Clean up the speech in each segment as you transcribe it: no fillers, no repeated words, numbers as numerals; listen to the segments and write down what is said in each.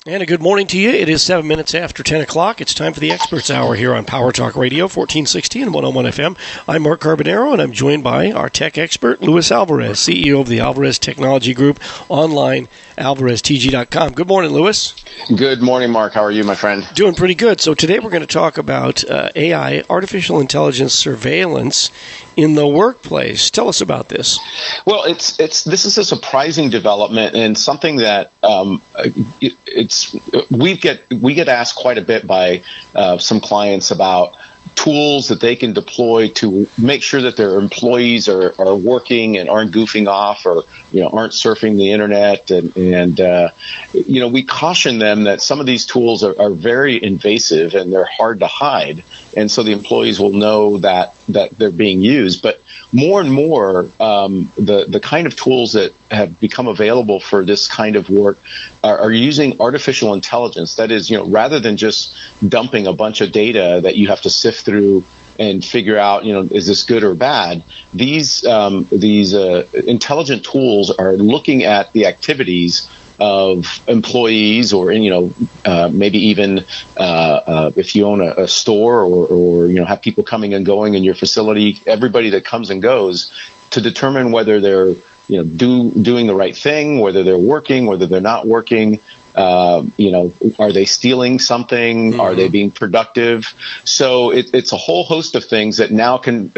And a good morning to you. It is 7 minutes after 10 o'clock. It's time for the Experts Hour here on Power Talk Radio, 1460 and 101 FM. I'm Mark Carbonaro, and I'm joined by our tech expert, Luis Alvarez, CEO of the Alvarez Technology Group, online, alvareztg.com. Good morning, Luis. Good morning, Mark. How are you, my friend? Doing pretty good. So today we're going to talk about AI, artificial intelligence surveillance in the workplace. Tell us about this. Well, this is a surprising development and something that we get asked quite a bit by some clients about tools that they can deploy to make sure that their employees are working and aren't goofing off or aren't surfing the internet, and we caution them that some of these tools are very invasive and they're hard to hide, and so the employees will know that they're being used. But more and more, the kind of tools that have become available for this kind of work are using artificial intelligence. That is, rather than just dumping a bunch of data that you have to sift through and figure out, is this good or bad? These intelligent tools are looking at the activities of employees, or maybe even if you own a store or have people coming and going in your facility, everybody that comes and goes, to determine whether they're doing the right thing, whether they're working, whether they're not working. Are they stealing something? Mm-hmm. Are they being productive? So it's a whole host of things that now can,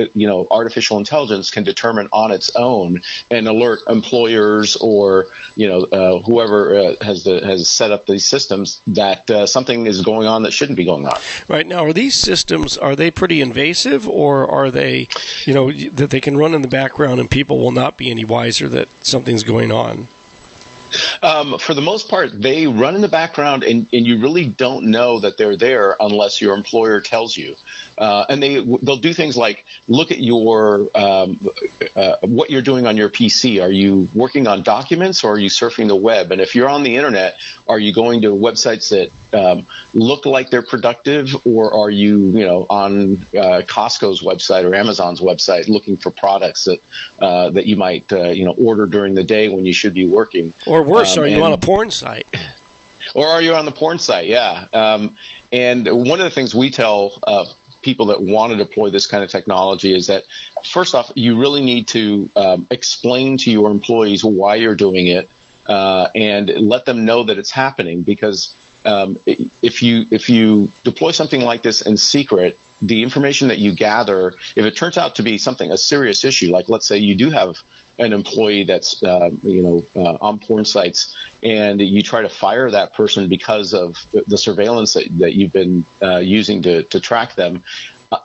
artificial intelligence can determine on its own and alert employers or, whoever has set up these systems that something is going on that shouldn't be going on. Right. Now, are these systems, are they pretty invasive, or are they, that they can run in the background and people will not be any wiser that something's going on? For the most part, they run in the background, and you really don't know that they're there unless your employer tells you. And they'll do things like look at your what you're doing on your PC. Are you working on documents, or are you surfing the web? And if you're on the internet, are you going to websites that look like they're productive, or are you on Costco's website or Amazon's website looking for products that you might order during the day when you should be working? Or worse, are you on a porn site? Or are you on the porn site? Yeah. And one of the things we tell people that want to deploy this kind of technology is that, first off, you really need to explain to your employees why you're doing it, and let them know that it's happening. Because if you deploy something like this in secret, the information that you gather, if it turns out to be a serious issue, like let's say you do have an employee that's on porn sites, and you try to fire that person because of the surveillance that you've been using to track them,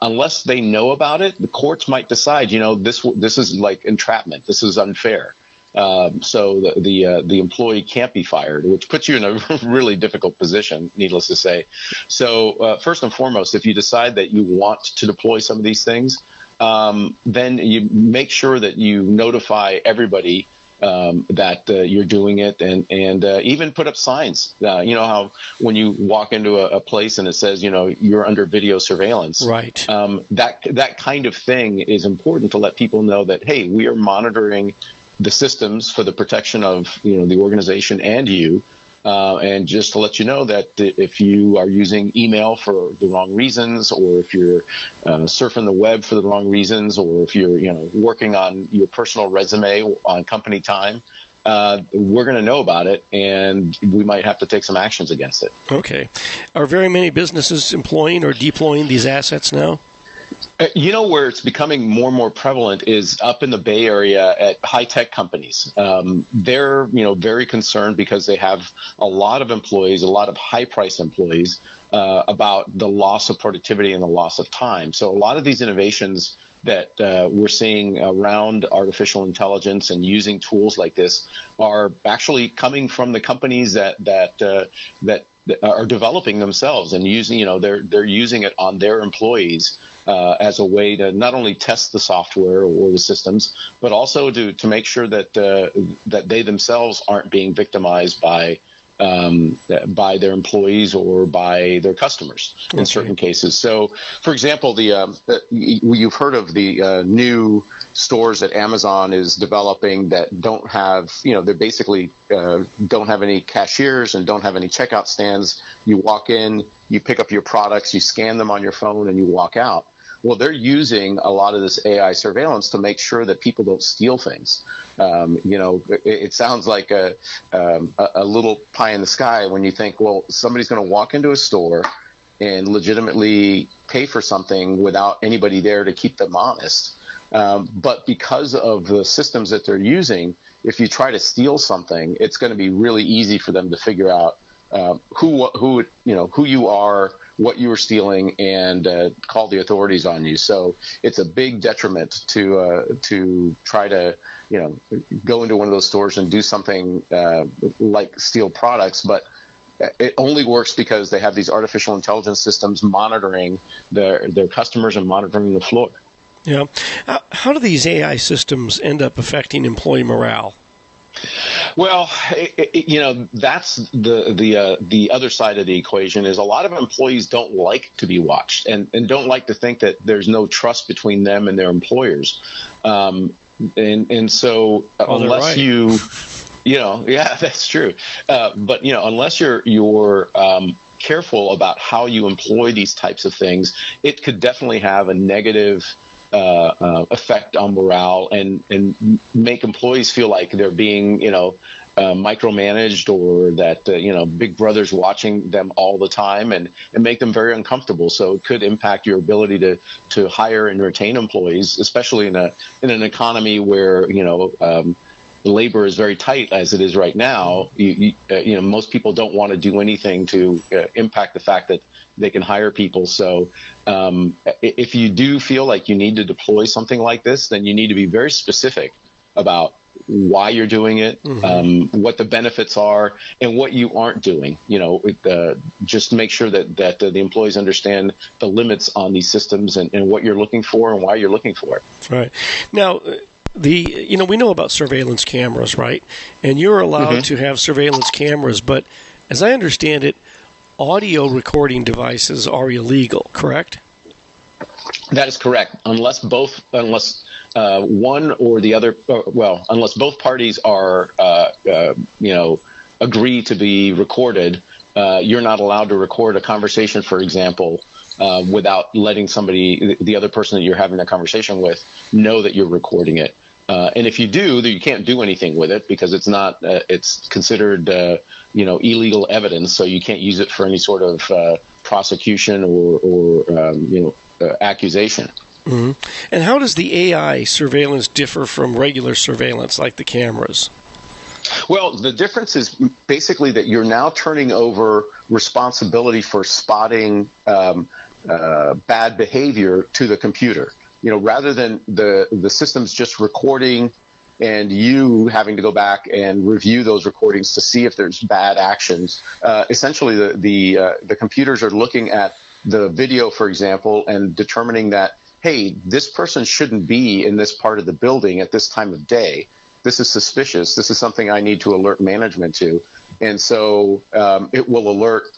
unless they know about it, the courts might decide, this is like entrapment. This is unfair. So the employee can't be fired, which puts you in a really difficult position, needless to say. So first and foremost, if you decide that you want to deploy some of these things, then you make sure that you notify everybody that you're doing it, and even put up signs. How when you walk into a place and it says, you're under video surveillance. Right. That kind of thing is important to let people know that, hey, we are monitoring the systems for the protection of the organization and you. And just to let you know that if you are using email for the wrong reasons, or if you're surfing the web for the wrong reasons, or if you're working on your personal resume on company time, we're going to know about it, and we might have to take some actions against it. Okay. Are very many businesses employing or deploying these assets now? Where it's becoming more and more prevalent is up in the Bay Area at high-tech companies. They're, very concerned because they have a lot of employees, a lot of high-priced employees, about the loss of productivity and the loss of time. So a lot of these innovations that we're seeing around artificial intelligence and using tools like this are actually coming from the companies that are developing themselves and using, they're using it on their employees as a way to not only test the software or the systems, but also to make sure that that they themselves aren't being victimized by by their employees or by their customers in certain cases. So, for example, you've heard of the new stores that Amazon is developing that don't have, they basically don't have any cashiers and don't have any checkout stands. You walk in, you pick up your products, you scan them on your phone, and you walk out. Well, they're using a lot of this AI surveillance to make sure that people don't steal things. It sounds like a little pie in the sky when you think, well, somebody's going to walk into a store and legitimately pay for something without anybody there to keep them honest. But because of the systems that they're using, if you try to steal something, it's going to be really easy for them to figure out who you are, what you were stealing, and call the authorities on you. So it's a big detriment to try to go into one of those stores and do something like steal products, but it only works because they have these artificial intelligence systems monitoring their customers and monitoring the floor. Yeah. How do these AI systems end up affecting employee morale? Well, that's the other side of the equation is a lot of employees don't like to be watched and don't like to think that there's no trust between them and their employers. And so unless yeah, that's true. But, unless you're careful about how you employ these types of things, it could definitely have a negative effect on morale and make employees feel like they're being, micromanaged, or that, Big Brother's watching them all the time and make them very uncomfortable. So it could impact your ability to hire and retain employees, especially in an economy where, labor is very tight as it is right now. Most people don't want to do anything to impact the fact that they can hire people. So if you do feel like you need to deploy something like this, then you need to be very specific about why you're doing it, what the benefits are, and what you aren't doing. Just make sure that the employees understand the limits on these systems and what you're looking for and why you're looking for it. Right. Now, we know about surveillance cameras, right? And you're allowed to have surveillance cameras, but as I understand it, audio recording devices are illegal, correct? That is correct. Unless one or the other, unless both parties are, agree to be recorded, you're not allowed to record a conversation, for example, without letting the other person that you're having that conversation with, know that you're recording it. And if you do, you can't do anything with it because it's not. It's considered, illegal evidence. So you can't use it for any sort of prosecution or accusation. Mm-hmm. And how does the AI surveillance differ from regular surveillance, like the cameras? Well, the difference is basically that you're now turning over responsibility for spotting bad behavior to the computer. Rather than the systems just recording and you having to go back and review those recordings to see if there's bad actions. Essentially, the computers are looking at the video, for example, and determining that, hey, this person shouldn't be in this part of the building at this time of day. This is suspicious. This is something I need to alert management to. And so it will alert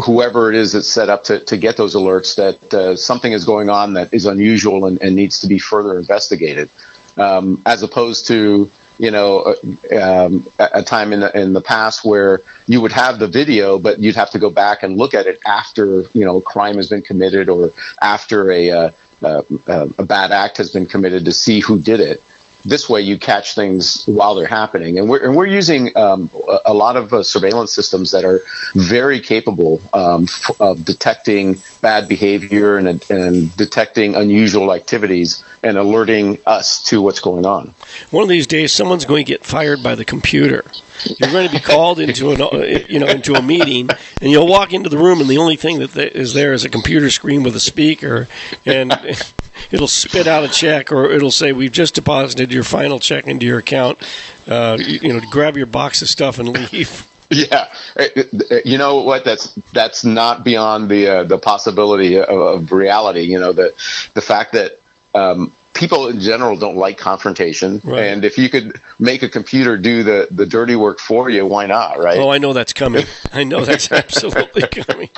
whoever it is that's set up to get those alerts that something is going on that is unusual and needs to be further investigated, as opposed to a time in the past where you would have the video, but you'd have to go back and look at it after crime has been committed or after a bad act has been committed to see who did it. This way, you catch things while they're happening, and we're using a lot of surveillance systems that are very capable of detecting bad behavior and detecting unusual activities and alerting us to what's going on. One of these days, someone's going to get fired by the computer. You're going to be called into into a meeting, and you'll walk into the room, and the only thing that is there is a computer screen with a speaker, and it'll spit out a check, or it'll say, "We've just deposited your final check into your account. Grab your box of stuff and leave." Yeah, you know what? That's not beyond the possibility of reality. The fact that people in general don't like confrontation. Right. And if you could make a computer do the dirty work for you, why not, right? Oh, I know that's coming. I know that's absolutely coming.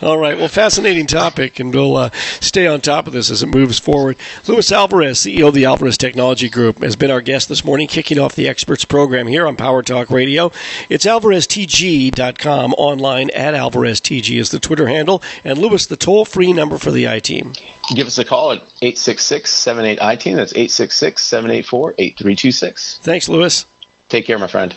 All right. Well, fascinating topic, and we'll stay on top of this as it moves forward. Luis Alvarez, CEO of the Alvarez Technology Group, has been our guest this morning, kicking off the Experts program here on Power Talk Radio. It's alvareztg.com, online at AlvarezTG is the Twitter handle, and Luis, the toll-free number for the I-Team. Give us a call at 866-78-I-TEAM. That's 866-784-8326. Thanks, Luis. Take care, my friend.